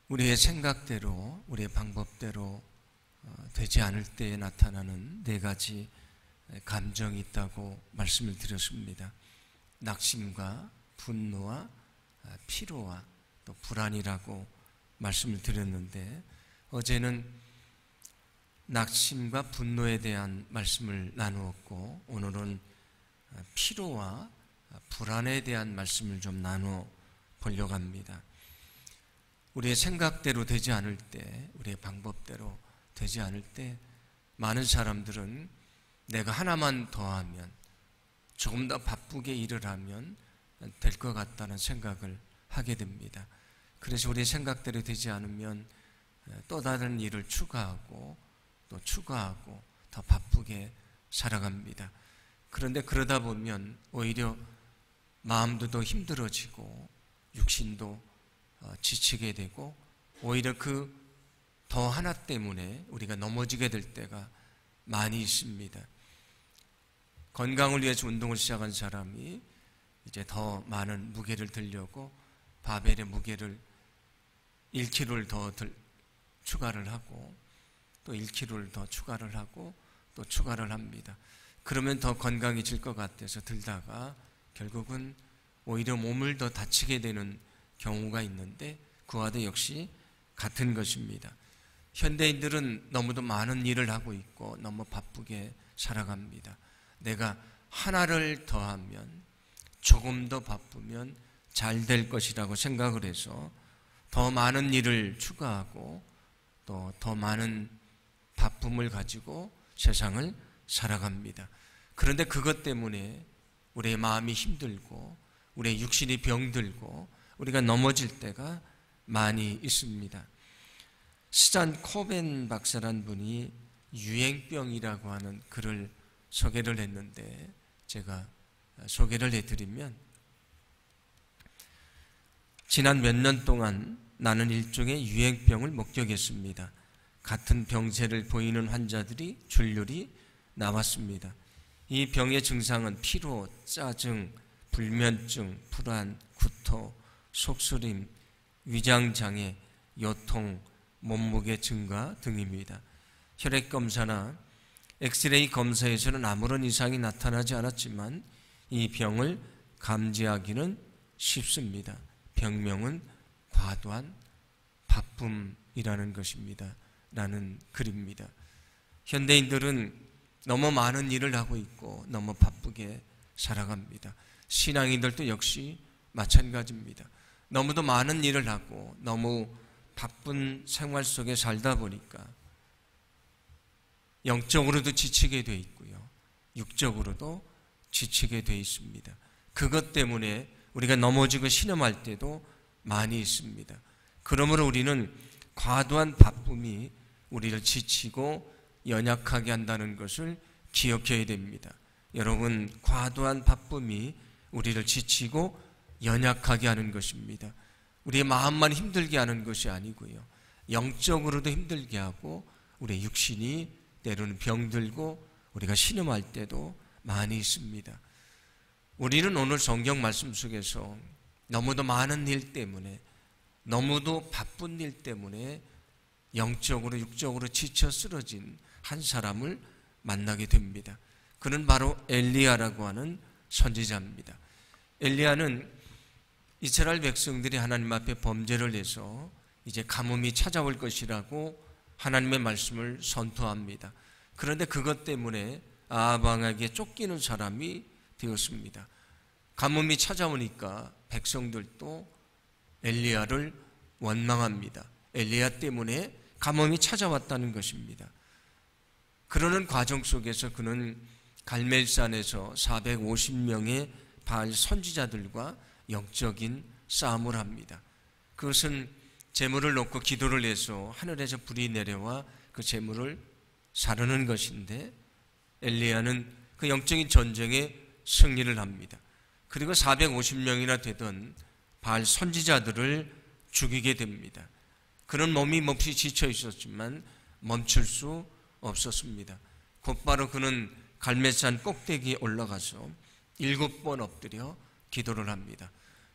우리의 생각대로, 우리의 방법대로 되지 않을 때에 나타나는 네 가지 감정이 있다고 말씀을 드렸습니다. 낙심과 분노와 피로와 또 불안이라고 말씀을 드렸는데, 어제는 낙심과 분노에 대한 말씀을 나누었고, 오늘은 피로와 불안에 대한 말씀을 좀 나누어 보려고 합니다. 우리의 생각대로 되지 않을 때, 우리의 방법대로 되지 않을 때 많은 사람들은 내가 하나만 더 하면, 조금 더 바쁘게 일을 하면 될 것 같다는 생각을 하게 됩니다. 그래서 우리의 생각대로 되지 않으면 또 다른 일을 추가하고 또 추가하고 더 바쁘게 살아갑니다. 그런데 그러다 보면 오히려 마음도 더 힘들어지고 육신도 지치게 되고, 오히려 그 더 하나 때문에 우리가 넘어지게 될 때가 많이 있습니다. 건강을 위해서 운동을 시작한 사람이 이제 더 많은 무게를 들려고 바벨의 무게를 1kg를 더 추가를 하고 또 1kg를 더 추가를 하고 또 추가를 합니다. 그러면 더 건강해질 것 같아서 들다가 결국은 오히려 몸을 더 다치게 되는 경우가 있는데, 그와도 역시 같은 것입니다. 현대인들은 너무도 많은 일을 하고 있고 너무 바쁘게 살아갑니다. 내가 하나를 더하면, 조금 더 바쁘면 잘 될 것이라고 생각을 해서 더 많은 일을 추가하고 또 더 많은 바쁨을 가지고 세상을 살아갑니다. 그런데 그것 때문에 우리의 마음이 힘들고 우리의 육신이 병들고 우리가 넘어질 때가 많이 있습니다. 스잔 코벤 박사란 분이 유행병이라고 하는 글을 소개를 했는데, 제가 소개를 해드리면, 지난 몇 년 동안 나는 일종의 유행병을 목격했습니다. 같은 병세를 보이는 환자들이 줄줄이 나왔습니다. 이 병의 증상은 피로, 짜증, 불면증, 불안, 구토, 속쓰림, 위장장애, 요통, 몸무게 증가 등입니다. 혈액검사나 엑스레이 검사에서는 아무런 이상이 나타나지 않았지만 이 병을 감지하기는 쉽습니다. 병명은 과도한 바쁨이라는 것입니다. 라는 글입니다. 현대인들은 너무 많은 일을 하고 있고 너무 바쁘게 살아갑니다. 신앙인들도 역시 마찬가지입니다. 너무도 많은 일을 하고 너무 바쁜 생활 속에 살다 보니까 영적으로도 지치게 돼 있고요, 육적으로도 지치게 돼 있습니다. 그것 때문에 우리가 넘어지고 신음할 때도 많이 있습니다. 그러므로 우리는 과도한 바쁨이 우리를 지치고 연약하게 한다는 것을 기억해야 됩니다. 여러분, 과도한 바쁨이 우리를 지치고 연약하게 하는 것입니다. 우리의 마음만 힘들게 하는 것이 아니고요, 영적으로도 힘들게 하고 우리의 육신이 때로는 병들고 우리가 신음할 때도 많이 있습니다. 우리는 오늘 성경 말씀 속에서 너무도 많은 일 때문에, 너무도 바쁜 일 때문에 영적으로 육적으로 지쳐 쓰러진 한 사람을 만나게 됩니다. 그는 바로 엘리야라고 하는 선지자입니다. 엘리야는 이스라엘 백성들이 하나님 앞에 범죄를 해서 이제 가뭄이 찾아올 것이라고 하나님의 말씀을 선포합니다. 그런데 그것 때문에 아합 왕에게 쫓기는 사람이 되었습니다. 가뭄이 찾아오니까 백성들도 엘리야를 원망합니다. 엘리야 때문에 가뭄이 찾아왔다는 것입니다. 그러는 과정 속에서 그는 갈멜산에서 450명의 바알 선지자들과 영적인 싸움을 합니다. 그것은 제물을 놓고 기도를 해서 하늘에서 불이 내려와 그 제물을 사르는 것인데, 엘리야는 그 영적인 전쟁에 승리를 합니다. 그리고 450명이나 되던 바알 선지자들을 죽이게 됩니다. 그는 몸이 몹시 지쳐 있었지만 멈출 수 없었습니다. 곧바로 그는 갈멜산 꼭대기에 올라가서 7번 엎드려 기도를 합니다.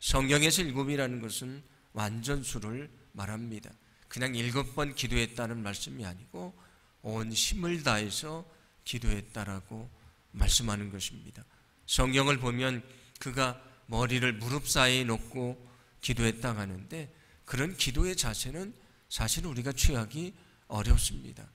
성경에서 7이라는 것은 완전수를 말합니다. 그냥 7번 기도했다는 말씀이 아니고 온 힘을 다해서 기도했다라고 말씀하는 것입니다. 성경을 보면 그가 머리를 무릎 사이에 놓고 기도했다고 하는데 그런 기도의 자세는 사실 우리가 취하기 어렵습니다.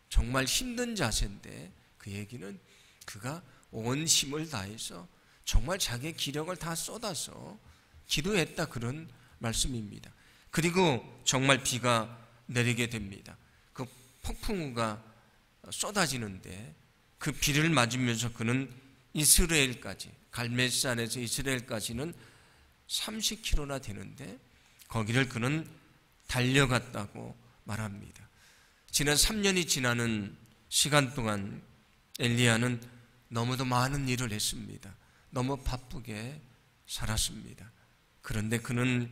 정말 힘든 자세인데 그 얘기는 그가 온 힘을 다해서 정말 자기의 기력을 다 쏟아서 기도했다, 그런 말씀입니다. 그리고 정말 비가 내리게 됩니다. 그 폭풍우가 쏟아지는데 그 비를 맞으면서 그는 이스라엘까지, 갈멜산에서 이스라엘까지는 30km나 되는데 거기를 그는 달려갔다고 말합니다. 지난 3년이 지나는 시간 동안 엘리야는 너무도 많은 일을 했습니다. 너무 바쁘게 살았습니다. 그런데 그는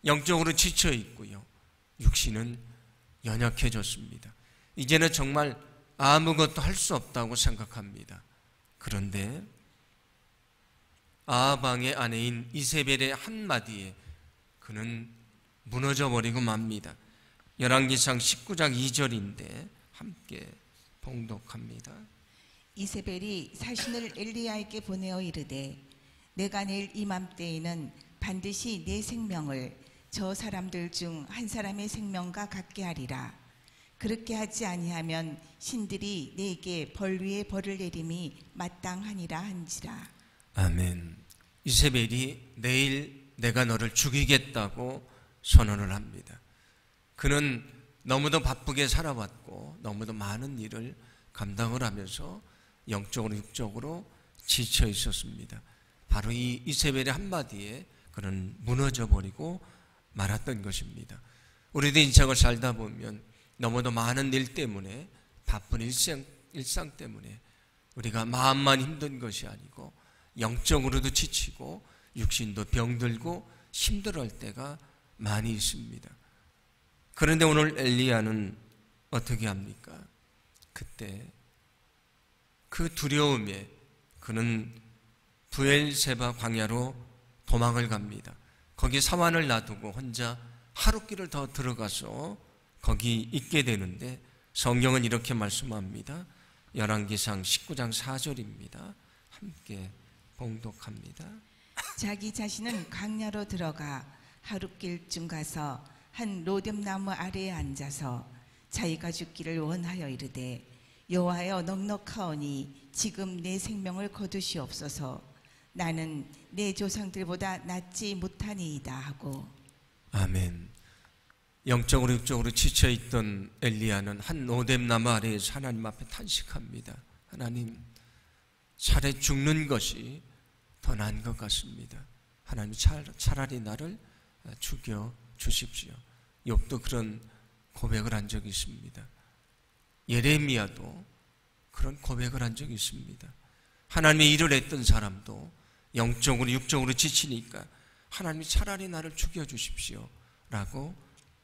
영적으로 지쳐 있고요, 육신은 연약해졌습니다. 이제는 정말 아무것도 할 수 없다고 생각합니다. 그런데 아합 왕의 아내인 이세벨의 한마디에 그는 무너져 버리고 맙니다. 열왕기상 19장 2절인데 함께 봉독합니다. 이세벨이 사신을 엘리야에게 보내어 이르되 내가 내일 이맘때에는 반드시 내 생명을 저 사람들 중 한 사람의 생명과 같게 하리라. 그렇게 하지 아니하면 신들이 내게 벌 위에 벌을 내림이 마땅하니라 한지라. 아멘. 이세벨이 내일 내가 너를 죽이겠다고 선언을 합니다. 그는 너무도 바쁘게 살아왔고 너무도 많은 일을 감당을 하면서 영적으로 육적으로 지쳐 있었습니다. 바로 이 이세벨의 한마디에 그는 무너져 버리고 말았던 것입니다. 우리도 인생을 살다 보면 너무도 많은 일 때문에, 바쁜 일상 때문에 우리가 마음만 힘든 것이 아니고 영적으로도 지치고 육신도 병들고 힘들어할 때가 많이 있습니다. 그런데 오늘 엘리야는 어떻게 합니까? 그때 그 두려움에 그는 브엘세바 광야로 도망을 갑니다. 거기 사환을 놔두고 혼자 하룻길을 더 들어가서 거기 있게 되는데 성경은 이렇게 말씀합니다. 열왕기상 19장 4절입니다. 함께 봉독합니다. 자기 자신은 광야로 들어가 하룻길쯤 가서 한 로뎀나무 아래에 앉아서 자기가 죽기를 원하여 이르되 여호와여 넉넉하오니 지금 내 생명을 거두시옵소서. 나는 내 조상들보다 낫지 못하니이다 하고. 아멘. 영적으로 육적으로 지쳐있던 엘리야는 한 로뎀나무 아래에서 하나님 앞에 탄식합니다. 하나님, 차라리 죽는 것이 더 나은 것 같습니다. 하나님, 차라리 나를 죽여 주십시오. 욥도 그런 고백을 한 적이 있습니다. 예레미야도 그런 고백을 한 적이 있습니다. 하나님의 일을 했던 사람도 영적으로 육적으로 지치니까 하나님이 차라리 나를 죽여 주십시오 라고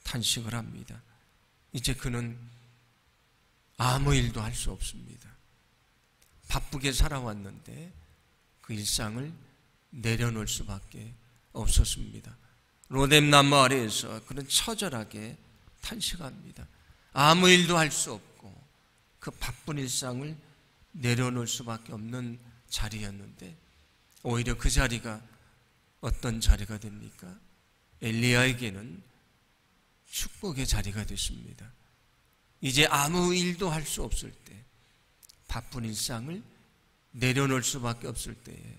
탄식을 합니다. 이제 그는 아무 일도 할 수 없습니다. 바쁘게 살아왔는데 그 일상을 내려놓을 수밖에 없었습니다. 로뎀나무 아래에서 그는 처절하게 탄식합니다. 아무 일도 할 수 없고 그 바쁜 일상을 내려놓을 수밖에 없는 자리였는데 오히려 그 자리가 어떤 자리가 됩니까? 엘리야에게는 축복의 자리가 됐습니다. 이제 아무 일도 할 수 없을 때, 바쁜 일상을 내려놓을 수밖에 없을 때에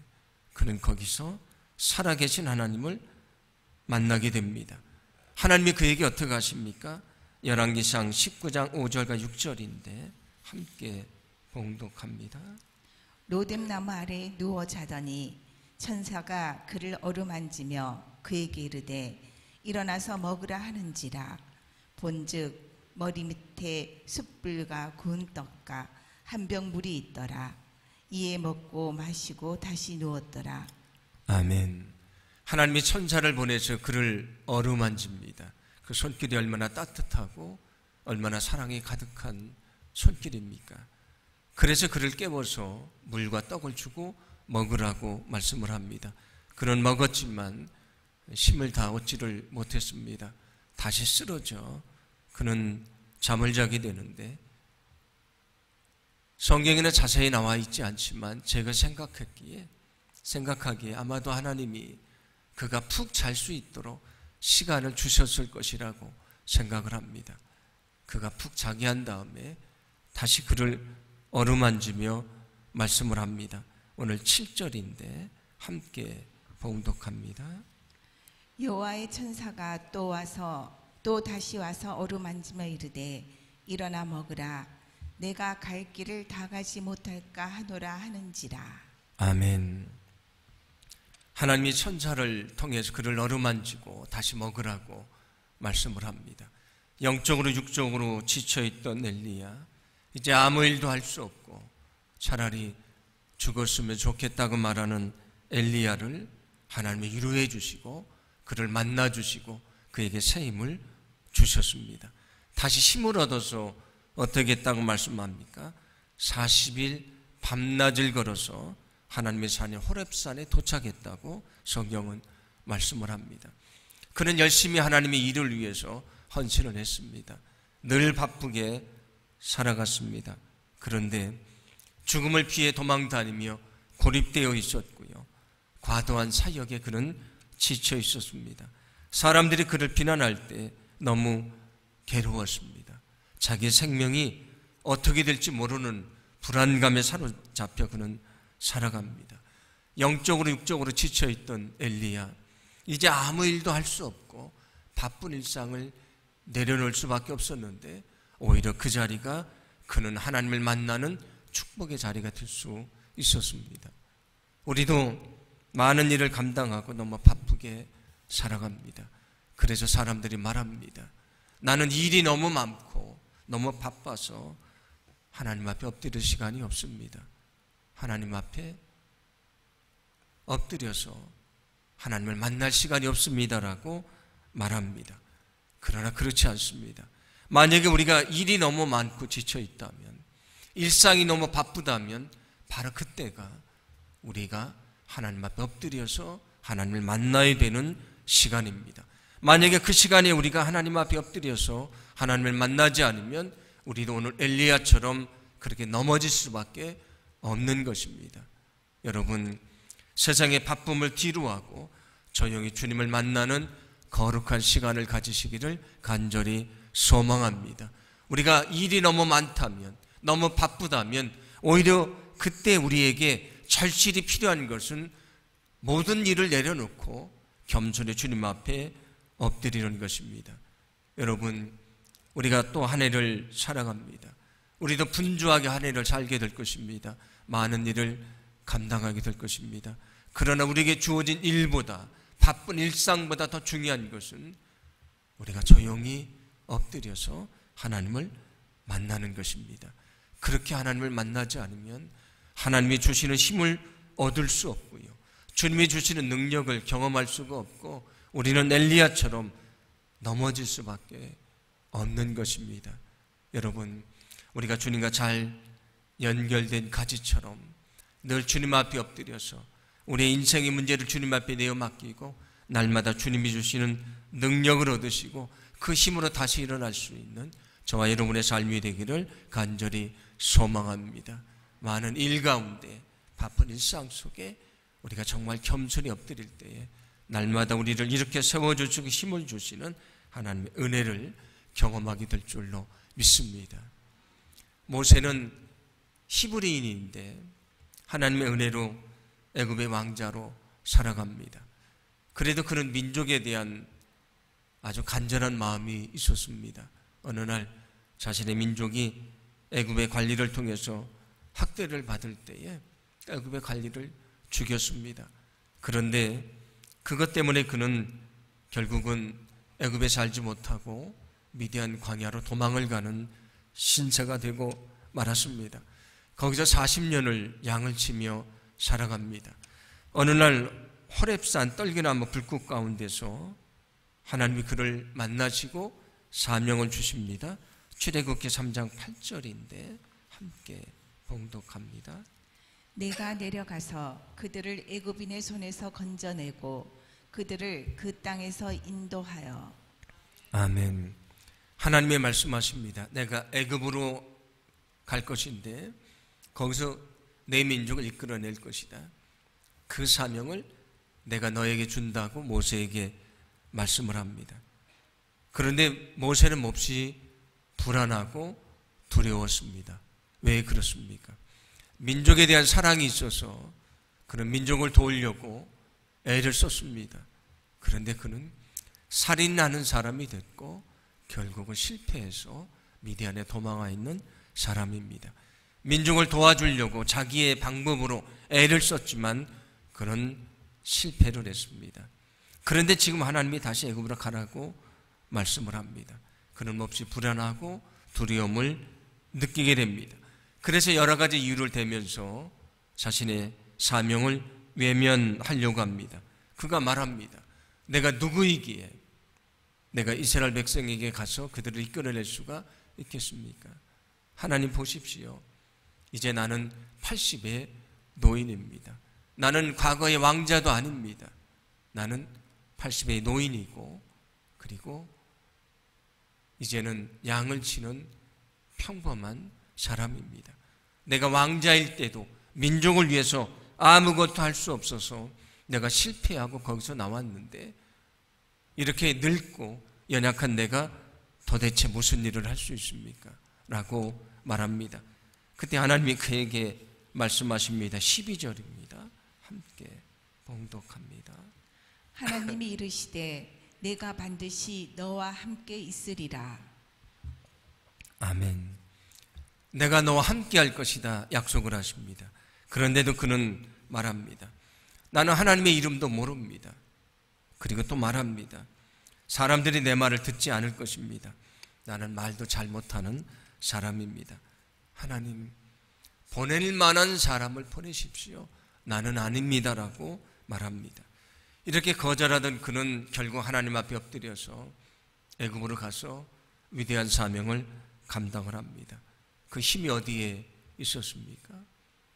그는 거기서 살아계신 하나님을 만나게 됩니다. 하나님이 그에게 어떻게 하십니까? 열왕기상 19장 5절과 6절인데 함께 봉독합니다. 로뎀나무 아래 누워 자더니 천사가 그를 어루만지며 그에게 이르되 일어나서 먹으라 하는지라. 본즉 머리 밑에 숯불과 구운 떡과 한 병 물이 있더라. 이에 먹고 마시고 다시 누웠더라. 아멘. 하나님이 천사를 보내서 그를 어루만집니다. 그 손길이 얼마나 따뜻하고 얼마나 사랑이 가득한 손길입니까? 그래서 그를 깨워서 물과 떡을 주고 먹으라고 말씀을 합니다. 그는 먹었지만 힘을 다 얻지를 못했습니다. 다시 쓰러져 그는 잠을 자게 되는데, 성경에는 자세히 나와 있지 않지만 제가 생각하기에 아마도 하나님이 그가 푹 잘 수 있도록 시간을 주셨을 것이라고 생각을 합니다. 그가 푹 자게 한 다음에 다시 그를 어루만지며 말씀을 합니다. 오늘 7절인데 함께 봉독합니다. 여호와의 천사가 또 다시 와서 어루만지며 이르되 일어나 먹으라. 내가 갈 길을 다 가지 못할까 하노라 하는지라. 아멘. 하나님이 천사를 통해서 그를 어루만지고 다시 먹으라고 말씀을 합니다. 영적으로 육적으로 지쳐있던 엘리야, 이제 아무 일도 할 수 없고 차라리 죽었으면 좋겠다고 말하는 엘리야를 하나님이 위로해 주시고 그를 만나 주시고 그에게 새 힘을 주셨습니다. 다시 힘을 얻어서 어떻게 했다고 말씀합니까? 40일 밤낮을 걸어서 하나님의 산인 호렙산에 도착했다고 성경은 말씀을 합니다. 그는 열심히 하나님의 일을 위해서 헌신을 했습니다. 늘 바쁘게 살아갔습니다. 그런데 죽음을 피해 도망 다니며 고립되어 있었고요, 과도한 사역에 그는 지쳐 있었습니다. 사람들이 그를 비난할 때 너무 괴로웠습니다. 자기 생명이 어떻게 될지 모르는 불안감에 사로잡혀 그는 살아갑니다. 영적으로 육적으로 지쳐있던 엘리야, 이제 아무 일도 할 수 없고 바쁜 일상을 내려놓을 수밖에 없었는데 오히려 그 자리가 그는 하나님을 만나는 축복의 자리가 될 수 있었습니다. 우리도 많은 일을 감당하고 너무 바쁘게 살아갑니다. 그래서 사람들이 말합니다. 나는 일이 너무 많고 너무 바빠서 하나님 앞에 엎드릴 시간이 없습니다. 하나님 앞에 엎드려서 하나님을 만날 시간이 없습니다라고 말합니다. 그러나 그렇지 않습니다. 만약에 우리가 일이 너무 많고 지쳐 있다면, 일상이 너무 바쁘다면 바로 그때가 우리가 하나님 앞에 엎드려서 하나님을 만나야 되는 시간입니다. 만약에 그 시간에 우리가 하나님 앞에 엎드려서 하나님을 만나지 않으면 우리도 오늘 엘리야처럼 그렇게 넘어질 수밖에 없는 것입니다. 여러분, 세상의 바쁨을 뒤로하고 조용히 주님을 만나는 거룩한 시간을 가지시기를 간절히 소망합니다. 우리가 일이 너무 많다면, 너무 바쁘다면 오히려 그때 우리에게 절실히 필요한 것은 모든 일을 내려놓고 겸손히 주님 앞에 엎드리는 것입니다. 여러분, 우리가 또 한 해를 살아갑니다. 우리도 분주하게 한 해를 살게 될 것입니다. 많은 일을 감당하게 될 것입니다. 그러나 우리에게 주어진 일보다, 바쁜 일상보다 더 중요한 것은 우리가 조용히 엎드려서 하나님을 만나는 것입니다. 그렇게 하나님을 만나지 않으면 하나님이 주시는 힘을 얻을 수 없고요, 주님이 주시는 능력을 경험할 수가 없고 우리는 엘리야처럼 넘어질 수밖에 없는 것입니다. 여러분, 우리가 주님과 잘 연결된 가지처럼 늘 주님 앞에 엎드려서 우리의 인생의 문제를 주님 앞에 내어 맡기고 날마다 주님이 주시는 능력을 얻으시고 그 힘으로 다시 일어날 수 있는 저와 여러분의 삶이 되기를 간절히 소망합니다. 많은 일 가운데, 바쁜 일상 속에 우리가 정말 겸손히 엎드릴 때에 날마다 우리를 이렇게 세워주시고 힘을 주시는 하나님의 은혜를 경험하게 될 줄로 믿습니다. 모세는 히브리인인데 하나님의 은혜로 애굽의 왕자로 살아갑니다. 그래도 그는 민족에 대한 아주 간절한 마음이 있었습니다. 어느 날 자신의 민족이 애굽의 관리를 통해서 학대를 받을 때에 애굽의 관리를 죽였습니다. 그런데 그것 때문에 그는 결국은 애굽에 살지 못하고 미디안 광야로 도망을 가는 신세가 되고 말았습니다. 거기서 40년을 양을 치며 살아갑니다. 어느 날 호렙산 떨기나무 불꽃 가운데서 하나님이 그를 만나시고 사명을 주십니다. 출애굽기 3장 8절인데 함께 봉독합니다. 내가 내려가서 그들을 애굽인의 손에서 건져내고 그들을 그 땅에서 인도하여. 아멘. 하나님의 말씀하십니다. 내가 애굽으로 갈 것인데 거기서 내 민족을 이끌어낼 것이다. 그 사명을 내가 너에게 준다고 모세에게 말씀을 합니다. 그런데 모세는 몹시 불안하고 두려웠습니다. 왜 그렇습니까? 민족에 대한 사랑이 있어서 그는 민족을 도우려고 애를 썼습니다. 그런데 그는 살인하는 사람이 됐고 결국은 실패해서 미디안에 도망와 있는 사람입니다. 민족을 도와주려고 자기의 방법으로 애를 썼지만 그는 실패를 했습니다. 그런데 지금 하나님이 다시 애굽으로 가라고 말씀을 합니다. 그는 몹시 불안하고 두려움을 느끼게 됩니다. 그래서 여러 가지 이유를 대면서 자신의 사명을 외면하려고 합니다. 그가 말합니다. 내가 누구이기에 내가 이스라엘 백성에게 가서 그들을 이끌어낼 수가 있겠습니까? 하나님 보십시오. 이제 나는 80의 노인입니다. 나는 과거의 왕자도 아닙니다. 나는 80의 노인이고 그리고 이제는 양을 치는 평범한 사람입니다. 내가 왕자일 때도 민족을 위해서 아무것도 할 수 없어서 내가 실패하고 거기서 나왔는데 이렇게 늙고 연약한 내가 도대체 무슨 일을 할 수 있습니까? 라고 말합니다. 그때 하나님이 그에게 말씀하십니다. 12절입니다. 함께 봉독합니다. 하나님이 이르시되 내가 반드시 너와 함께 있으리라. 아멘. 내가 너와 함께 할 것이다 약속을 하십니다. 그런데도 그는 말합니다. 나는 하나님의 이름도 모릅니다. 그리고 또 말합니다. 사람들이 내 말을 듣지 않을 것입니다. 나는 말도 잘 못하는 사람입니다. 하나님, 보낼 만한 사람을 보내십시오. 나는 아닙니다라고 말합니다. 이렇게 거절하던 그는 결국 하나님 앞에 엎드려서 애굽으로 가서 위대한 사명을 감당을 합니다. 그 힘이 어디에 있었습니까?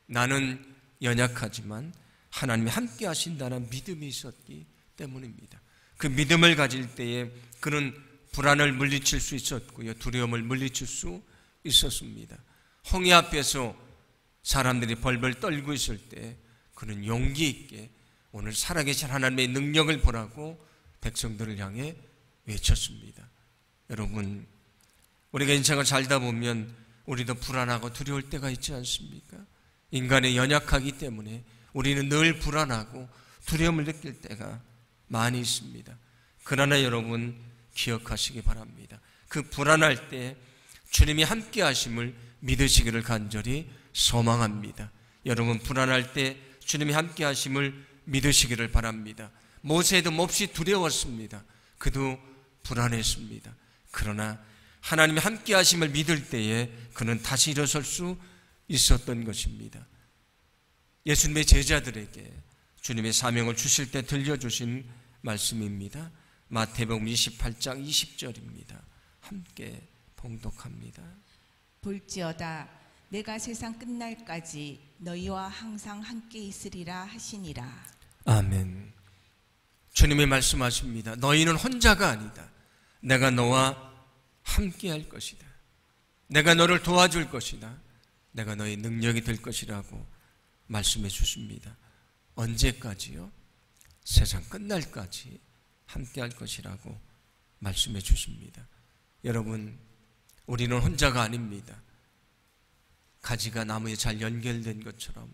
나는 연약하지만 하나님이 함께 하신다는 믿음이 있었기 때문입니다. 그 믿음을 가질 때에 그는 불안을 물리칠 수 있었고요, 두려움을 물리칠 수 있었습니다. 홍해 앞에서 사람들이 벌벌 떨고 있을 때 그는 용기 있게 오늘 살아계신 하나님의 능력을 보라고 백성들을 향해 외쳤습니다. 여러분, 우리가 인생을 살다 보면 우리도 불안하고 두려울 때가 있지 않습니까? 인간의 연약하기 때문에 우리는 늘 불안하고 두려움을 느낄 때가 많이 있습니다. 그러나 여러분 기억하시기 바랍니다. 그 불안할 때 주님이 함께 하심을 믿으시기를 간절히 소망합니다. 여러분 불안할 때 주님이 함께 하심을 믿으시기를 바랍니다. 모세도 몹시 두려웠습니다. 그도 불안했습니다. 그러나 하나님이 함께 하심을 믿을 때에 그는 다시 일어설 수 있었던 것입니다. 예수님의 제자들에게 주님의 사명을 주실 때 들려주신 말씀입니다. 마태복음 28장 20절입니다. 함께 봉독합니다. 볼지어다 내가 세상 끝날까지 너희와 항상 함께 있으리라 하시니라. 아멘. 주님이 말씀하십니다. 너희는 혼자가 아니다. 내가 너와 함께 할 것이다. 내가 너를 도와줄 것이다. 내가 너의 능력이 될 것이라고 말씀해 주십니다. 언제까지요? 세상 끝날까지 함께 할 것이라고 말씀해 주십니다. 여러분, 우리는 혼자가 아닙니다. 가지가 나무에 잘 연결된 것처럼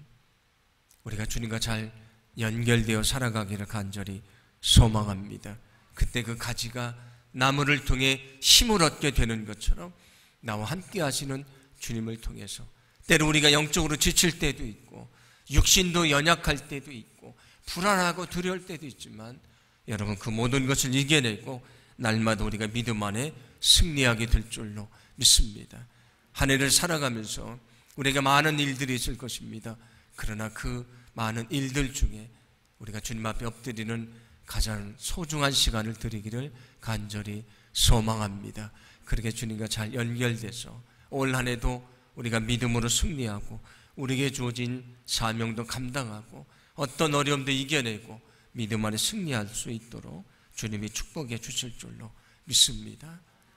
우리가 주님과 잘 연결되어 살아가기를 간절히 소망합니다. 그때 그 가지가 나무를 통해 힘을 얻게 되는 것처럼 나와 함께 하시는 주님을 통해서 때로 우리가 영적으로 지칠 때도 있고 육신도 연약할 때도 있고 불안하고 두려울 때도 있지만 여러분 그 모든 것을 이겨내고 날마다 우리가 믿음 안에 승리하게 될 줄로 믿습니다. 한 해를 살아가면서 우리가 많은 일들이 있을 것입니다. 그러나 그 많은 일들 중에 우리가 주님 앞에 엎드리는 가장 소중한 시간을 드리기를 간절히 소망합니다. 그렇게 주님과 잘 연결돼서 올 한 해도 우리가 믿음으로 승리하고 우리에게 주어진 사명도 감당하고 어떤 어려움도 이겨내고 믿음 안에 승리할 수 있도록 주님이 축복해 주실 줄로 믿습니다.